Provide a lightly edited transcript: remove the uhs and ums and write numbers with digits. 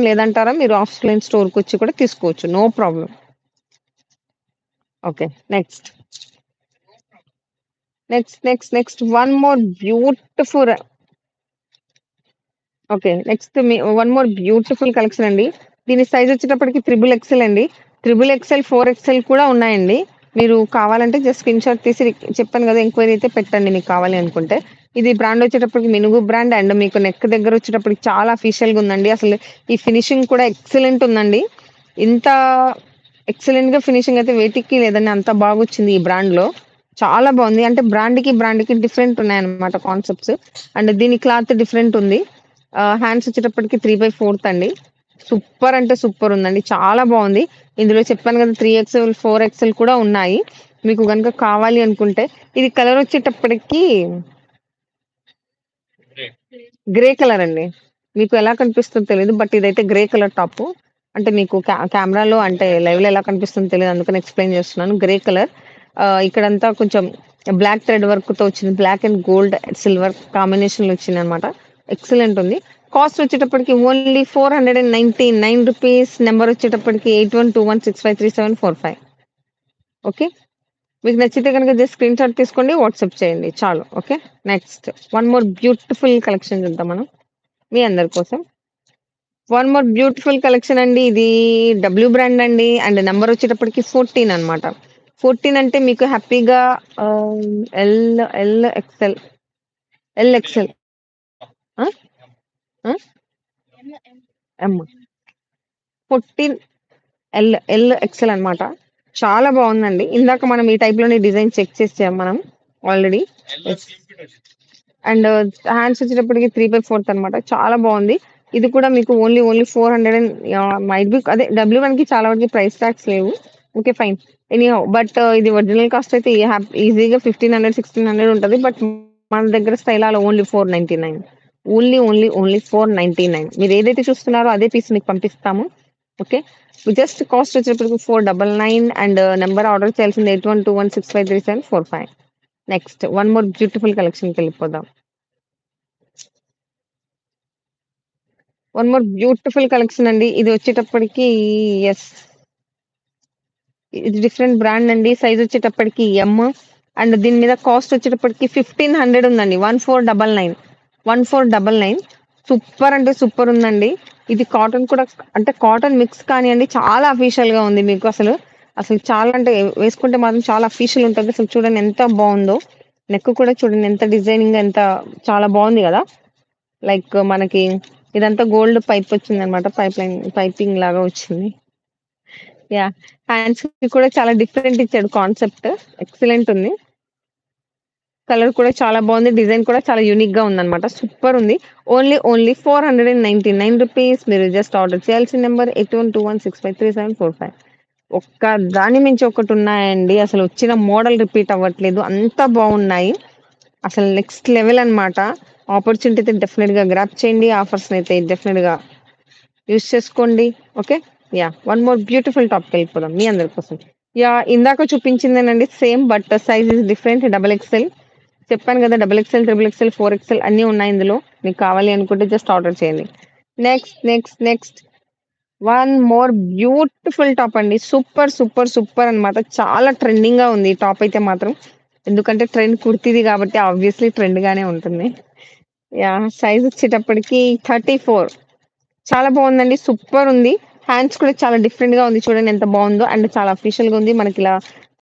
లేదంటారా? మీరు ఆఫ్‌లైన్ స్టోర్‌కొచ్చి కూడా తీసుకోవచ్చు. No problem. Okay. Next one more beautiful okay. One more beautiful collection అండి. దీని సైజ్ వచ్చేటప్పటికి త్రిబుల్ ఎక్సెల్ అండి. త్రిబుల్ ఎక్సెల్, 4 ఎక్సెల్ కూడా ఉన్నాయండి. మీరు కావాలంటే జస్ట్ స్క్రీన్‌షాట్ తీసి చెప్పాను గదా! ఎంక్వైరీ అయితే పెట్టండి మీకు కావాలి అనుకుంటే. ఇది బ్రాండ్ వచ్చేటప్పటికి మినుగు బ్రాండ్ అండ్ మీకు నెక్ దగ్గర వచ్చేటప్పటికి చాలా అఫీషియల్‌గా ఉందండి. అసలు ఈ ఫినిషింగ్ కూడా ఎక్సలెంట్ ఉందండి. ఇంత ఎక్సలెంట్‌గా ఫినిషింగ్ అయితే వేటికి లేదండి. అంత బాగొచ్చింది ఈ బ్రాండ్‌లో. చాలా బావుంది. అంటే బ్రాండ్‌కి డిఫరెంట్ ఉన్నాయన్నమాట కాన్సెప్ట్స్. అండ్ దీని క్లాత్ డిఫరెంట్ ఉంది. హ్యాండ్స్ వచ్చేటప్పటికి 3/4 అండి. సూపర్ అంటే సూపర్ ఉందండి. చాలా బావుంది. ఇందులో చెప్పాను కదా! 3 ఎక్స్‌ఎల్, 4 ఎక్స్‌ఎల్ కూడా ఉన్నాయి. మీకు గనుక కావాలి అనుకుంటే ఇది కలర్ వచ్చేటప్పటికి గ్రే కలర్ అండి. మీకు ఎలా కనిపిస్తుందో తెలీదు. బట్ ఇదైతే గ్రే కలర్ టాపు. అంటే మీకు కెమెరాలో అంటే లైవ్‌లో ఎలా కనిపిస్తుందో తెలీదు. అందుకని ఎక్స్‌ప్లెయిన్ చేస్తున్నాను. Grey colour. ఇక్కడంతా కొంచెం బ్లాక్ థ్రెడ్ వర్క్‌తో వచ్చింది. బ్లాక్ అండ్ గోల్డ్, సిల్వర్ కాంబినేషన్‌లో వచ్చిందనమాట. ఎక్సలెంట్ ఉంది. కాస్ట్ వచ్చేటప్పటికి ఓన్లీ రూ. 499 నంబర్ వచ్చేటప్పటికి 8121653745. ఓకే. మీకు నచ్చితే గనుక జస్ట్ స్క్రీన్‌షాట్ తీసుకోండి. వాట్సాప్ చేయండి చాలు. Okay. Next one more beautiful collection చూద్దాం మనం. మీ అందరి కోసం. వన్ మోర్ బ్యూటిఫుల్ కలెక్షన్ అండి. ఇది డబ్ల్యూ బ్రాండ్ అండి. అండ్ నంబర్ వచ్చేటప్పటికి 14 అనమాట. 14 అంటే మీకు హ్యాపీగా ఆహ్, L L XL L XL ఆ? ఆ? ఎమ్ 14 ఎల్ ఎక్స్‌ఎల్ అనమాట. చాలా బావుందండి. ఇందాక మనం ఈ టైప్‌లోనే డిజైన్ చెక్ చేసాం మనం ఆల్రెడీ. యెస్. అండ్ హ్యాండ్స్ వచ్చేటప్పటికి 3/4 అనమాట. చాలా బావుంది. ఇది కూడా మీకు ఓన్లీ 400 అండ్ మైట్ బి అదే W1కి చాలా వరకు ప్రైస్ టాగ్స్ లేవు. ఓకే. ఫైన్. ఎనీహౌ బట్ ఇది ఒరిజినల్ కాస్ట్ అయితే ఈజీగా 1500, 1600 ఉంటది. బట్ మన దగ్గర స్టైల్ అలా ఓన్లీ 499. ఓన్లీ 499. మీరు ఏదైతే చూస్తున్నారో అదే పీస్ మీకు పంపిస్తాము. ఓకే. జస్ట్ కాస్ట్ వచ్చేటప్పటికి 499 అండ్ నంబర్ ఆర్డర్ చేయాల్సింది 8121653745. నెక్స్ట్ వన్ మోర్ బ్యూటిఫుల్ కలెక్షన్‌కెళ్ళిపోదాం. వన్ మోర్ బ్యూటిఫుల్ కలెక్షన్ అండి. ఇది వచ్చేటప్పటికి యెస్. ఇది డిఫరెంట్ బ్రాండ్ అండి. సైజ్ వచ్చేటప్పటికి ఎమ్ అండ్ దీని మీద కాస్ట్ వచ్చేటప్పటికి 1500 ఉందండి. 1499. 1499 సూపర్ అంటే సూపర్ ఉందండి. ఇది కాటన్ కూడా అంటే కాటన్ మిక్స్ కానియండి చాలా అఫీషియల్‌గా ఉంది మీకు అసలు. అసలు చాలా అంటే వేసుకుంటే మాత్రం చాలా అఫీషియల్ ఉంటది. అసలు చూడండి ఎంత బావుందో. నెక్ కూడా చూడండి ఎంత డిజైనింగ్‌గా ఎంత చాలా బావుంది గదా! లైక్ మనకి ఇదంతా గోల్డ్ పైప్ వచ్చిందనమాట. పైపింగ్ లాగా వచ్చింది. యాహ్! హ్యాండ్స్‌కి కూడా చాలా డిఫరెంట్ ఇచ్చాడు కాన్సెప్ట్. ఎక్సలెంట్ ఉంది. కలర్ కూడా చాలా బావుంది. డిజైన్ కూడా చాలా యూనిక్‌గా ఉందనమాట. సూపర్ ఉంది. ఓన్లీ రూ. 499. మీరు జస్ట్ ఆర్డర్ చేయాల్సిన నంబర్ 8121653745. ఒక్క దాని మించి ఒకటున్నాయండి. అసలు వచ్చిన మోడల్ రిపీట్ అవ్వట్లేదు. అంత బావున్నాయి. అసలు నెక్స్ట్ లెవెల్ అన్నమాట. ఆపర్చునిటీ అయితే డెఫినిట్‌గా గ్రాబ్ చేయండి. ఆఫర్స్‌నైతే డెఫినిట్‌గా యూజ్ చేసుకోండి. Okay. Yeah! One more beautiful టాపికెళ్ళిపోదాం మీ అందరి కోసం. యాహ్! ఇందాక చూపించిందేనండి same but size is different double XL. చెప్పాను గదా! Double XL, triple XL, 4 XL అన్నీ ఉన్నాయి ఇందులో. మీకు కావాలి అనుకుంటే జస్ట్ ఆర్డర్ చేయండి. Next one more beautiful top అండి. సూపర్ అన్నమాట. చాలా ట్రెండింగ్‌గా ఉంది ఈ టాప్ అయితే మాత్రం. ఎందుకంటే ట్రెండ్ కుర్తీది కాబట్టి ఆబ్వియస్‌లీ ట్రెండ్‌గానే ఉంటుంది. యాహ్! సైజ్ వచ్చేటప్పటికి 34. చాలా బావుందండి. సూపరుంది. హ్యాండ్స్ కూడా చాలా డిఫరెంట్‌గా ఉంది. చూడండి ఎంత బావుందో. అండ్ చాలా అఫీషియల్‌గా ఉంది. మనకిలా